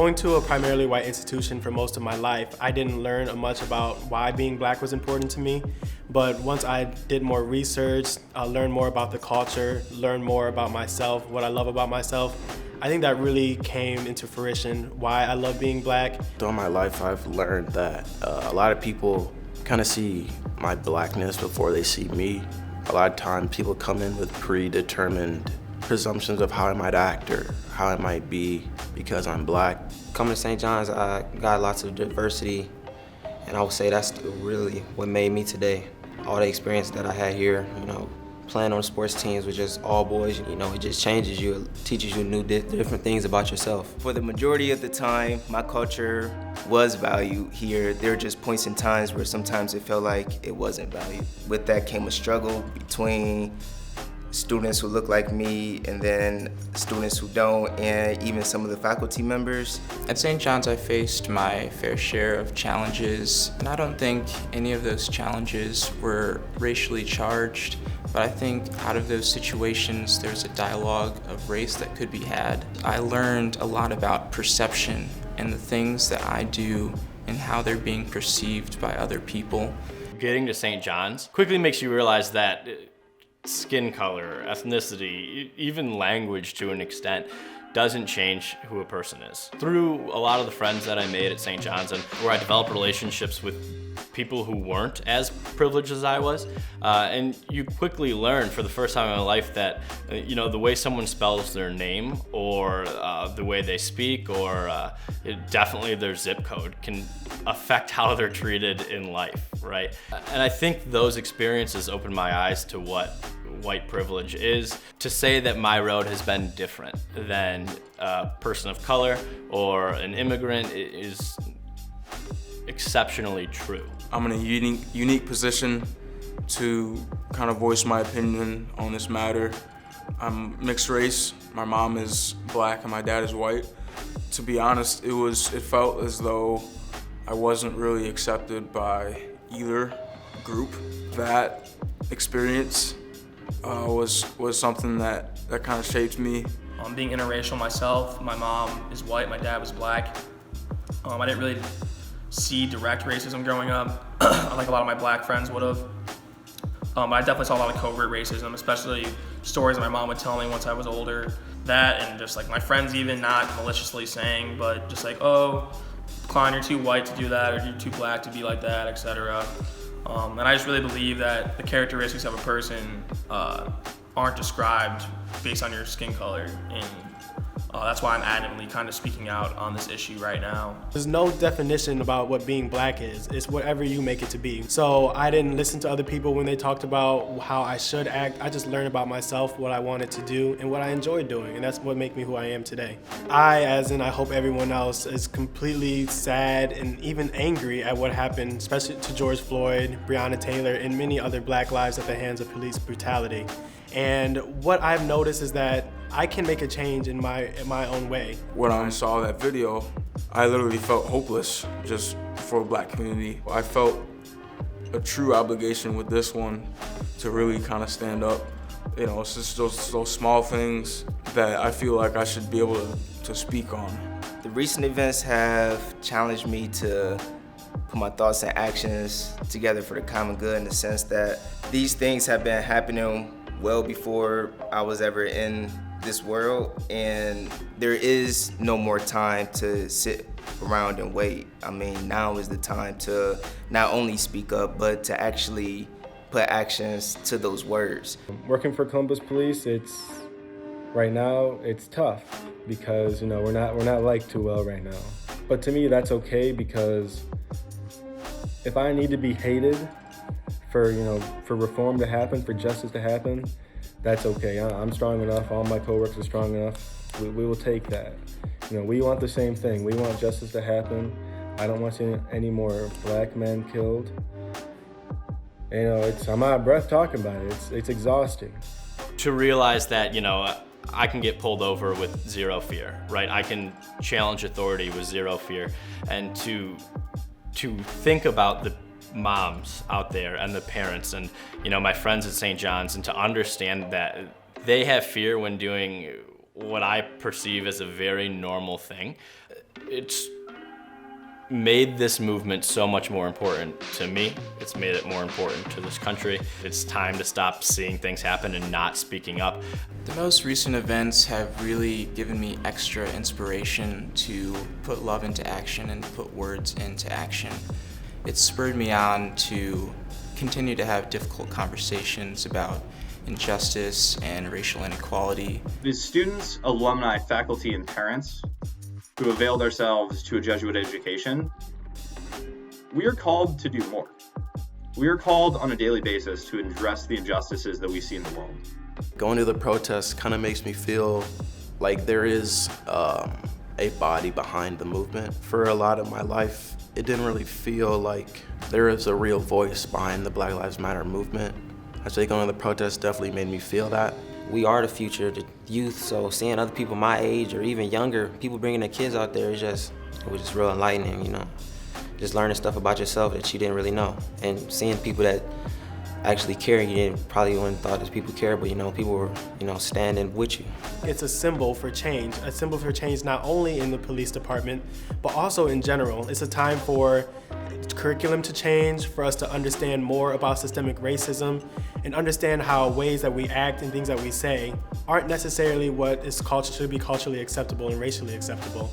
Going to a primarily white institution for most of my life, I didn't learn much about why being black was important to me. But once I did more research, learned more about the culture, learned more about myself, what I love about myself, I think that really came into fruition, why I love being black. Throughout my life, I've learned that a lot of people kind of see my blackness before they see me. A lot of times people come in with predetermined presumptions of how I might act or how I might be because I'm black. Coming to St. John's, I got lots of diversity, and I would say that's really what made me today. All the experience that I had here, playing on sports teams with just all boys, it just changes you, it teaches you different things about yourself. For the majority of the time, my culture was valued here. There were just points in times where sometimes it felt like it wasn't valued. With that came a struggle between students who look like me and then students who don't, and even some of the faculty members. At St. John's, I faced my fair share of challenges, and I don't think any of those challenges were racially charged, but I think out of those situations, there's a dialogue of race that could be had. I learned a lot about perception and the things that I do and how they're being perceived by other people. Getting to St. John's quickly makes you realize that skin color, ethnicity, even language to an extent, doesn't change who a person is. Through a lot of the friends that I made at St. John's and where I developed relationships with people who weren't as privileged as I was, and you quickly learn for the first time in my life that the way someone spells their name or the way they speak or definitely their zip code can affect how they're treated in life, right? And I think those experiences opened my eyes to what white privilege is. To say that my road has been different than a person of color or an immigrant is exceptionally true. I'm in a unique position to kind of voice my opinion on this matter. I'm mixed race. My mom is black and my dad is white. To be honest, it felt as though I wasn't really accepted by either group. That experience was something that kind of shaped me. Being interracial myself, my mom is white, my dad was black. I didn't really see direct racism growing up, like a lot of my black friends would have. I definitely saw a lot of covert racism, especially stories that my mom would tell me once I was older. That and just like my friends even not maliciously saying, but just like, oh, Klein, you're too white to do that, or you're too black to be like that, etc. And I just really believe that the characteristics of a person aren't described based on your skin color, and that's why I'm adamantly kind of speaking out on this issue right now. There's no definition about what being black is. It's whatever you make it to be. So I didn't listen to other people when they talked about how I should act. I just learned about myself, what I wanted to do, and what I enjoyed doing, and that's what made me who I am today. I, as in I hope everyone else, is completely sad and even angry at what happened, especially to George Floyd, Breonna Taylor, and many other black lives at the hands of police brutality. And what I've noticed is that I can make a change in my own way. When I saw that video, I literally felt hopeless just for the black community. I felt a true obligation with this one to really kind of stand up. It's just those small things that I feel like I should be able to speak on. The recent events have challenged me to put my thoughts and actions together for the common good, in the sense that these things have been happening well before I was ever in this world, and there is no more time to sit around and wait. I mean, now is the time to not only speak up, but to actually put actions to those words. Working for Columbus Police, right now it's tough because we're not liked too well right now. But to me, that's okay, because if I need to be hated for reform to happen, for justice to happen, that's okay. I'm strong enough. All my coworkers are strong enough. We will take that. We want the same thing. We want justice to happen. I don't want any more black men killed. I'm out of breath talking about it. It's exhausting. To realize that, I can get pulled over with zero fear, right? I can challenge authority with zero fear. And to think about the moms out there and the parents and my friends at St. John's, and to understand that they have fear when doing what I perceive as a very normal thing. It's made this movement so much more important to me. It's made it more important to this country. It's time to stop seeing things happen and not speaking up. The most recent events have really given me extra inspiration to put love into action and put words into action. It's spurred me on to continue to have difficult conversations about injustice and racial inequality. The students, alumni, faculty, and parents who availed ourselves to a Jesuit education, we are called to do more. We are called on a daily basis to address the injustices that we see in the world. Going to the protests kind of makes me feel like there is a body behind the movement. For a lot of my life, it didn't really feel like there is a real voice behind the Black Lives Matter movement. I say going to the protests definitely made me feel that. We are the future, the youth, so seeing other people my age or even younger, people bringing their kids out there, it was just real enlightening, you know. Just learning stuff about yourself that you didn't really know. And seeing people that actually care, you probably wouldn't thought that people care, but people were, standing with you. It's a symbol for change not only in the police department, but also in general. It's a time for curriculum to change, for us to understand more about systemic racism and understand how ways that we act and things that we say aren't necessarily what should be culturally acceptable and racially acceptable.